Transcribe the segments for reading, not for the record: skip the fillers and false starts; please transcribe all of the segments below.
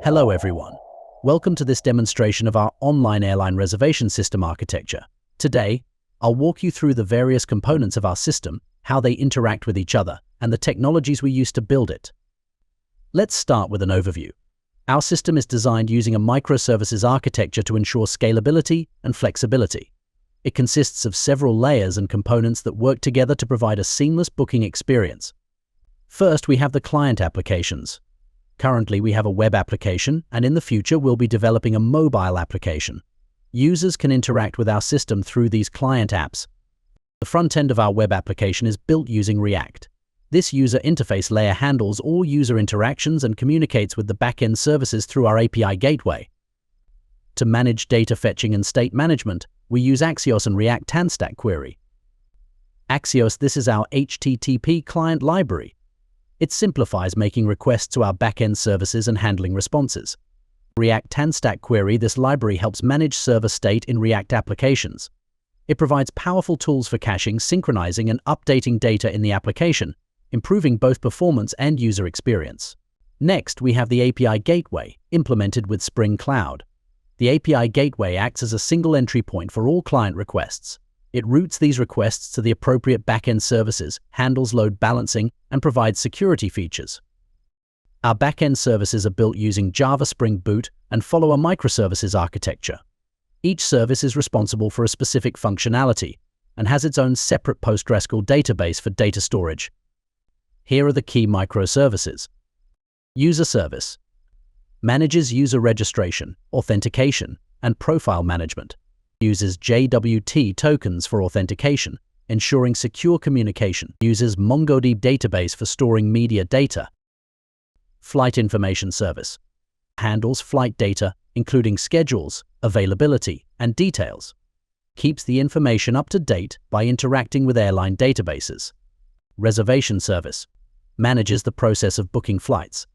Hello everyone. Welcome to this demonstration of our online airline reservation system architecture. Today, I'll walk you through the various components of our system, how they interact with each other, and the technologies we use to build it. Let's start with an overview. Our system is designed using a microservices architecture to ensure scalability and flexibility. It consists of several layers and components that work together to provide a seamless booking experience. First, we have the client applications. Currently, we have a web application, and in the future, we'll be developing a mobile application. Users can interact with our system through these client apps. The front end of our web application is built using React. This user interface layer handles all user interactions and communicates with the back-end services through our API gateway. To manage data fetching and state management, we use Axios and React TanStack query. Axios, this is our HTTP client library. It simplifies making requests to our back-end services and handling responses. React TanStack query, this library helps manage server state in React applications. It provides powerful tools for caching, synchronizing, and updating data in the application, improving both performance and user experience. Next, we have the API gateway, implemented with Spring Cloud. The API gateway acts as a single entry point for all client requests. It routes these requests to the appropriate back-end services, handles load balancing, and provides security features. Our back-end services are built using Java Spring Boot and follow a microservices architecture. Each service is responsible for a specific functionality and has its own separate PostgreSQL database for data storage. Here are the key microservices. User service manages user registration, authentication, and profile management. Uses JWT tokens for authentication, ensuring secure communication. Uses MongoDB database for storing media data. Flight information service handles flight data, including schedules, availability, and details. Keeps the information up to date by interacting with airline databases. Reservation service manages the process of booking flights.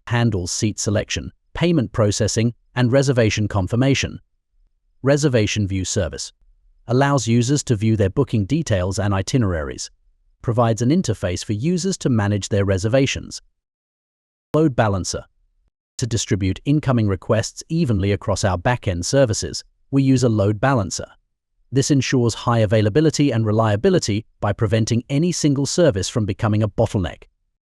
Handles seat selection, payment processing, and reservation confirmation. Reservation view service allows users to view their booking details and itineraries. Provides an interface for users to manage their reservations. Load balancer. To distribute incoming requests evenly across our back-end services, we use a load balancer. This ensures high availability and reliability by preventing any single service from becoming a bottleneck.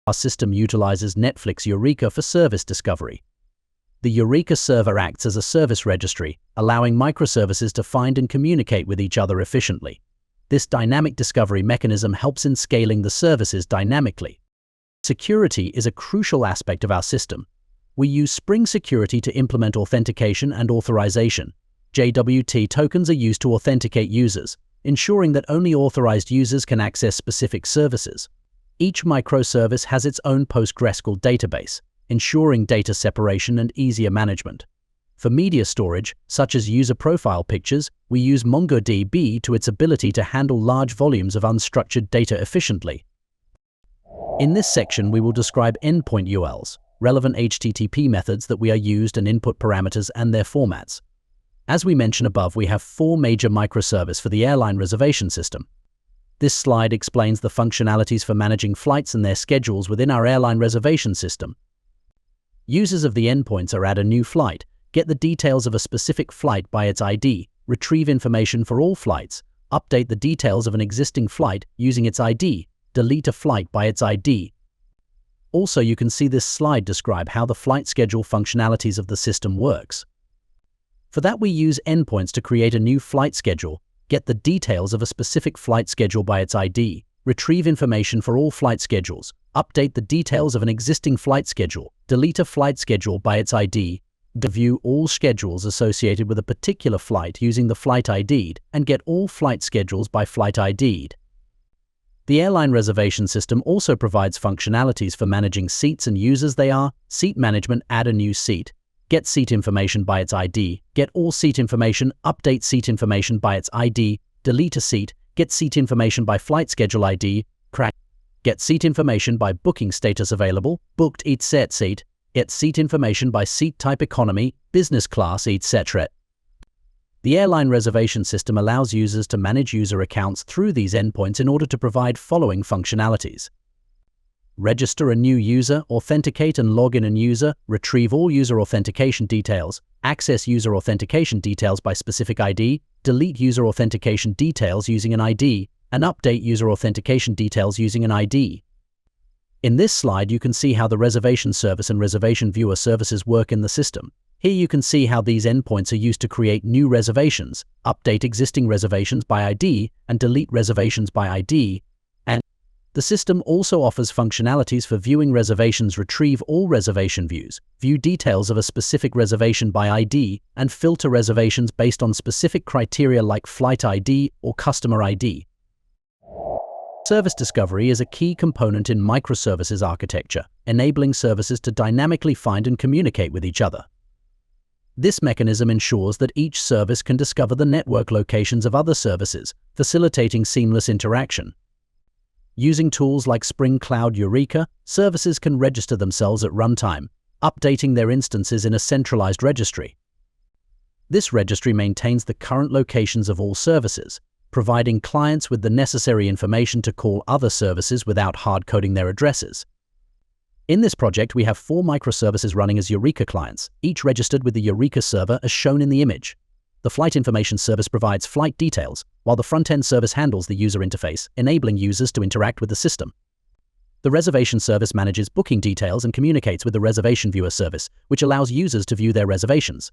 Our system utilizes Netflix Eureka for service discovery. The Eureka server acts as a service registry, allowing microservices to find and communicate with each other efficiently. This dynamic discovery mechanism helps in scaling the services dynamically. Security is a crucial aspect of our system. We use Spring Security to implement authentication and authorization. JWT tokens are used to authenticate users, ensuring that only authorized users can access specific services. Each microservice has its own PostgreSQL database, ensuring data separation and easier management. For media storage, such as user profile pictures, we use MongoDB to its ability to handle large volumes of unstructured data efficiently. In this section, we will describe endpoint URLs, relevant HTTP methods that we are used and input parameters and their formats. As we mentioned above, we have 4 major microservices for the airline reservation system. This slide explains the functionalities for managing flights and their schedules within our airline reservation system. Users of the endpoints are add a new flight, get the details of a specific flight by its ID, retrieve information for all flights, update the details of an existing flight using its ID, delete a flight by its ID. Also, you can see this slide describe how the flight schedule functionalities of the system works. For that, we use endpoints to create a new flight schedule, get the details of a specific flight schedule by its ID, retrieve information for all flight schedules, update the details of an existing flight schedule, delete a flight schedule by its ID, view all schedules associated with a particular flight using the flight ID, and get all flight schedules by flight ID. The airline reservation system also provides functionalities for managing seats and users. They are seat management, add a new seat, get seat information by its ID, get all seat information, update seat information by its ID, delete a seat, get seat information by flight schedule ID, get seat information by booking status available, booked each set seat, get seat information by seat type economy, business class, etc. The airline reservation system allows users to manage user accounts through these endpoints in order to provide following functionalities. register a new user, authenticate and log in a user, retrieve all user authentication details, access user authentication details by specific ID, delete user authentication details using an ID, and update user authentication details using an ID. In this slide, you can see how the reservation service and reservation viewer services work in the system. Here you can see how these endpoints are used to create new reservations, update existing reservations by ID, and delete reservations by ID. And the system also offers functionalities for viewing reservations, retrieve all reservation views, view details of a specific reservation by ID, and filter reservations based on specific criteria like flight ID or customer ID. Service discovery is a key component in microservices architecture, enabling services to dynamically find and communicate with each other. This mechanism ensures that each service can discover the network locations of other services, facilitating seamless interaction. Using tools like Spring Cloud Eureka, services can register themselves at runtime, updating their instances in a centralized registry. This registry maintains the current locations of all services, providing clients with the necessary information to call other services without hard-coding their addresses. In this project, we have 4 microservices running as Eureka clients, each registered with the Eureka server as shown in the image. The flight information service provides flight details, while the front-end service handles the user interface, enabling users to interact with the system. The reservation service manages booking details and communicates with the reservation viewer service, which allows users to view their reservations.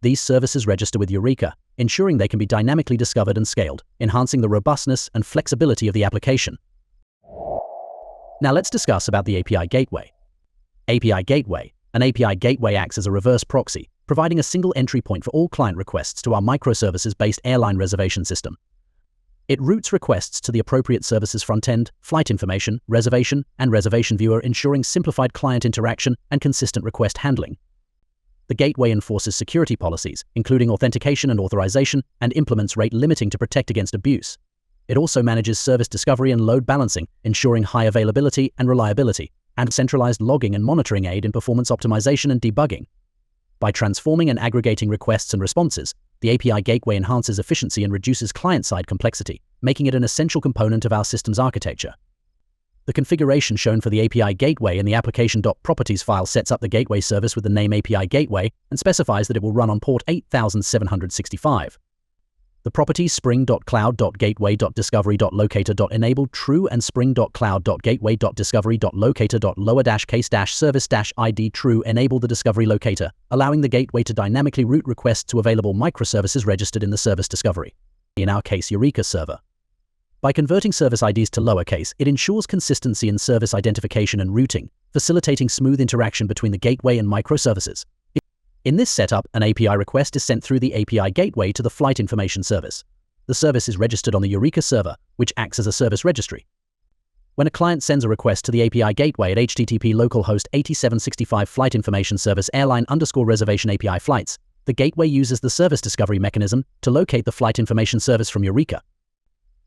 These services register with Eureka, ensuring they can be dynamically discovered and scaled, enhancing the robustness and flexibility of the application. Now let's discuss about the API Gateway. API Gateway. An API Gateway acts as a reverse proxy, providing a single entry point for all client requests to our microservices-based airline reservation system. It routes requests to the appropriate services front-end, flight information, reservation, and reservation viewer, ensuring simplified client interaction and consistent request handling. The gateway enforces security policies, including authentication and authorization, and implements rate limiting to protect against abuse. It also manages service discovery and load balancing, ensuring high availability and reliability, and centralized logging and monitoring aid in performance optimization and debugging. By transforming and aggregating requests and responses, the API Gateway enhances efficiency and reduces client-side complexity, making it an essential component of our system's architecture. The configuration shown for the API Gateway in the application.properties file sets up the gateway service with the name API Gateway and specifies that it will run on port 8765. The properties spring.cloud.gateway.discovery.locator.enable true and spring.cloud.gateway.discovery.locator.lower-case-service-id true enable the discovery locator, allowing the gateway to dynamically route requests to available microservices registered in the service discovery, in our case Eureka server. By converting service IDs to lowercase, it ensures consistency in service identification and routing, facilitating smooth interaction between the gateway and microservices. In this setup, an API request is sent through the API Gateway to the flight information service. The service is registered on the Eureka server, which acts as a service registry. When a client sends a request to the API Gateway at HTTP localhost 8765 flight information service airline_reservation API flights, the gateway uses the service discovery mechanism to locate the flight information service from Eureka.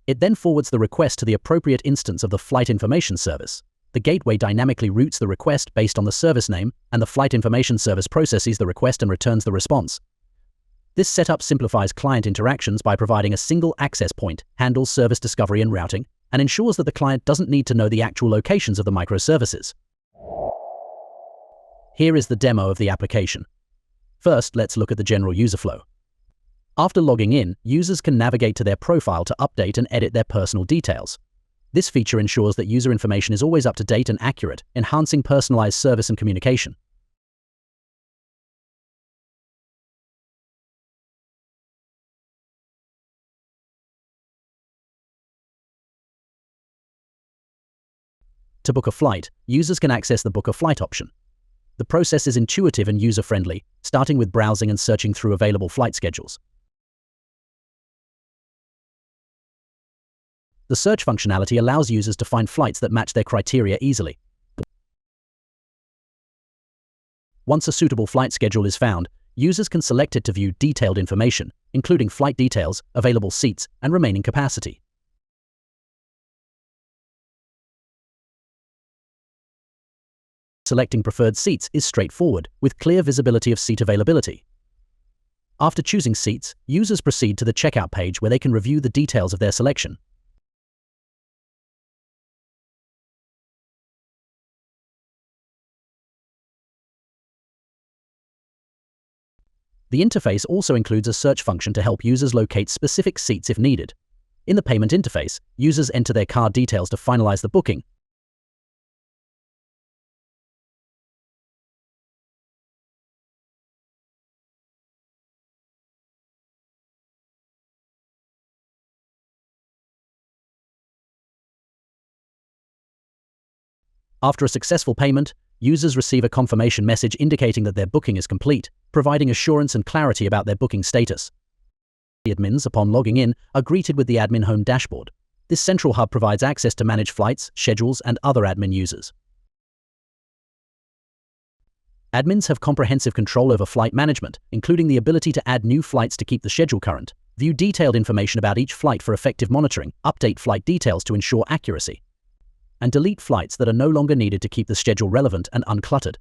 It then forwards the request to the appropriate instance of the flight information service. The gateway dynamically routes the request based on the service name, and the flight information service processes the request and returns the response. This setup simplifies client interactions by providing a single access point, handles service discovery and routing, and ensures that the client doesn't need to know the actual locations of the microservices. Here is the demo of the application. First, let's look at the general user flow. After logging in, users can navigate to their profile to update and edit their personal details. This feature ensures that user information is always up to date and accurate, enhancing personalized service and communication. To book a flight, users can access the Book a Flight option. The process is intuitive and user-friendly, starting with browsing and searching through available flight schedules. The search functionality allows users to find flights that match their criteria easily. Once a suitable flight schedule is found, users can select it to view detailed information, including flight details, available seats, and remaining capacity. Selecting preferred seats is straightforward, with clear visibility of seat availability. After choosing seats, users proceed to the checkout page where they can review the details of their selection. The interface also includes a search function to help users locate specific seats if needed. In the payment interface, users enter their card details to finalize the booking. After a successful payment, users receive a confirmation message indicating that their booking is complete, providing assurance and clarity about their booking status. The admins, upon logging in, are greeted with the admin home dashboard. This central hub provides access to manage flights, schedules, and other admin users. Admins have comprehensive control over flight management, including the ability to add new flights to keep the schedule current, view detailed information about each flight for effective monitoring, update flight details to ensure accuracy, and delete flights that are no longer needed to keep the schedule relevant and uncluttered.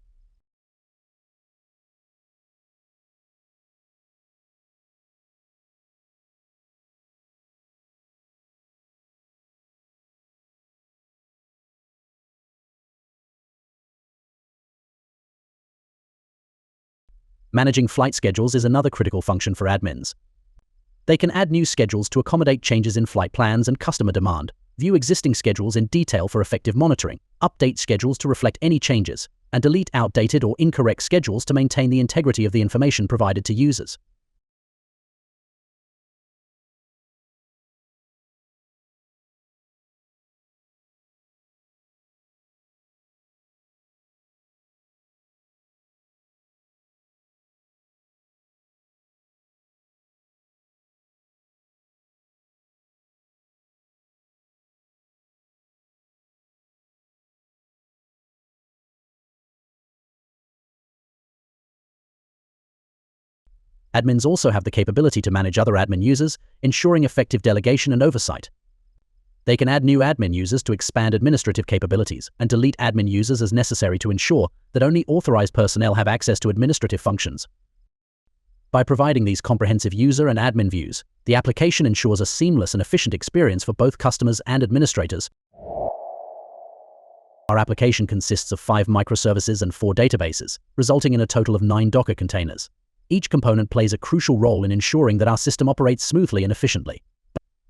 Managing flight schedules is another critical function for admins. They can add new schedules to accommodate changes in flight plans and customer demand, view existing schedules in detail for effective monitoring, update schedules to reflect any changes, and delete outdated or incorrect schedules to maintain the integrity of the information provided to users. Admins also have the capability to manage other admin users, ensuring effective delegation and oversight. They can add new admin users to expand administrative capabilities and delete admin users as necessary to ensure that only authorized personnel have access to administrative functions. By providing these comprehensive user and admin views, the application ensures a seamless and efficient experience for both customers and administrators. Our application consists of 5 microservices and 4 databases, resulting in a total of 9 Docker containers. Each component plays a crucial role in ensuring that our system operates smoothly and efficiently.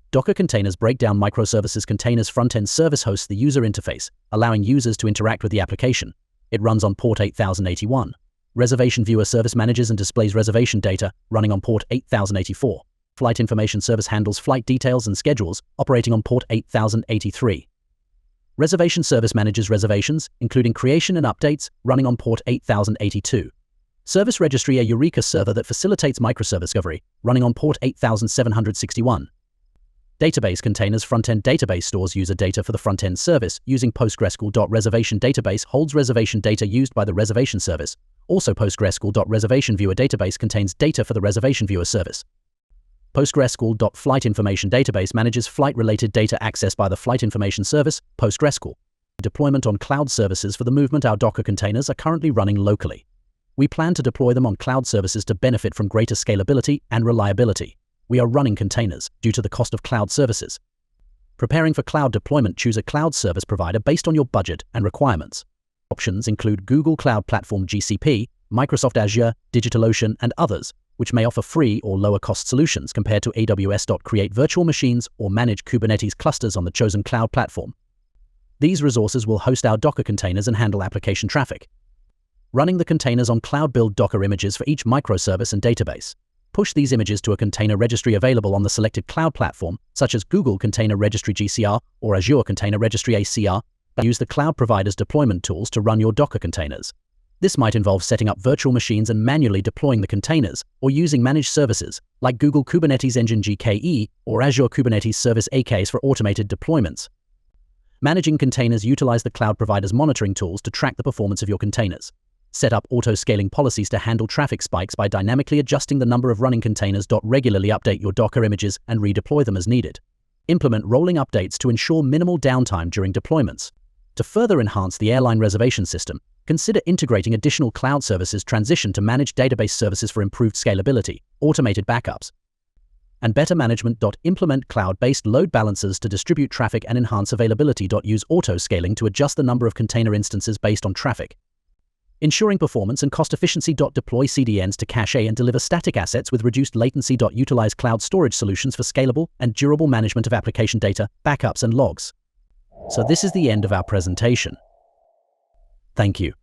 Docker containers break down microservices containers front-end service hosts the user interface, allowing users to interact with the application. It runs on port 8081. Reservation Viewer Service manages and displays reservation data, running on port 8084. Flight Information Service handles flight details and schedules, operating on port 8083. Reservation Service manages reservations, including creation and updates, running on port 8082. Service Registry, a Eureka server that facilitates microservice discovery, running on port 8761. Database containers front-end database stores user data for the front-end service using PostgreSQL.Reservation database holds reservation data used by the reservation service. Also, PostgreSQL.Reservation Viewer database contains data for the reservation viewer service. PostgreSQL.Flight Information database manages flight-related data accessed by the flight information service, PostgreSQL. Deployment on cloud services for the movement. Our Docker containers are currently running locally. We plan to deploy them on cloud services to benefit from greater scalability and reliability. We are running containers due to the cost of cloud services. Preparing for cloud deployment, choose a cloud service provider based on your budget and requirements. Options include Google Cloud Platform GCP, Microsoft Azure, DigitalOcean, and others, which may offer free or lower-cost solutions compared to AWS. Create virtual machines or manage Kubernetes clusters on the chosen cloud platform. These resources will host our Docker containers and handle application traffic. Running the containers on cloud, build Docker images for each microservice and database. Push these images to a container registry available on the selected cloud platform, such as Google Container Registry GCR or Azure Container Registry ACR. Use the cloud provider's deployment tools to run your Docker containers. This might involve setting up virtual machines and manually deploying the containers, or using managed services like Google Kubernetes Engine GKE or Azure Kubernetes Service AKs for automated deployments. Managing containers, utilize the cloud provider's monitoring tools to track the performance of your containers. Set up auto-scaling policies to handle traffic spikes by dynamically adjusting the number of running containers. Regularly update your Docker images and redeploy them as needed. Implement rolling updates to ensure minimal downtime during deployments. To further enhance the airline reservation system, consider integrating additional cloud services. Transition to managed database services for improved scalability, automated backups, and better management. Implement cloud-based load balancers to distribute traffic and enhance availability. Use auto-scaling to adjust the number of container instances based on traffic. ensuring performance and cost efficiency. Deploy CDNs to cache and deliver static assets with reduced latency. Utilize cloud storage solutions for scalable and durable management of application data, backups, and logs. So this is the end of our presentation. Thank you.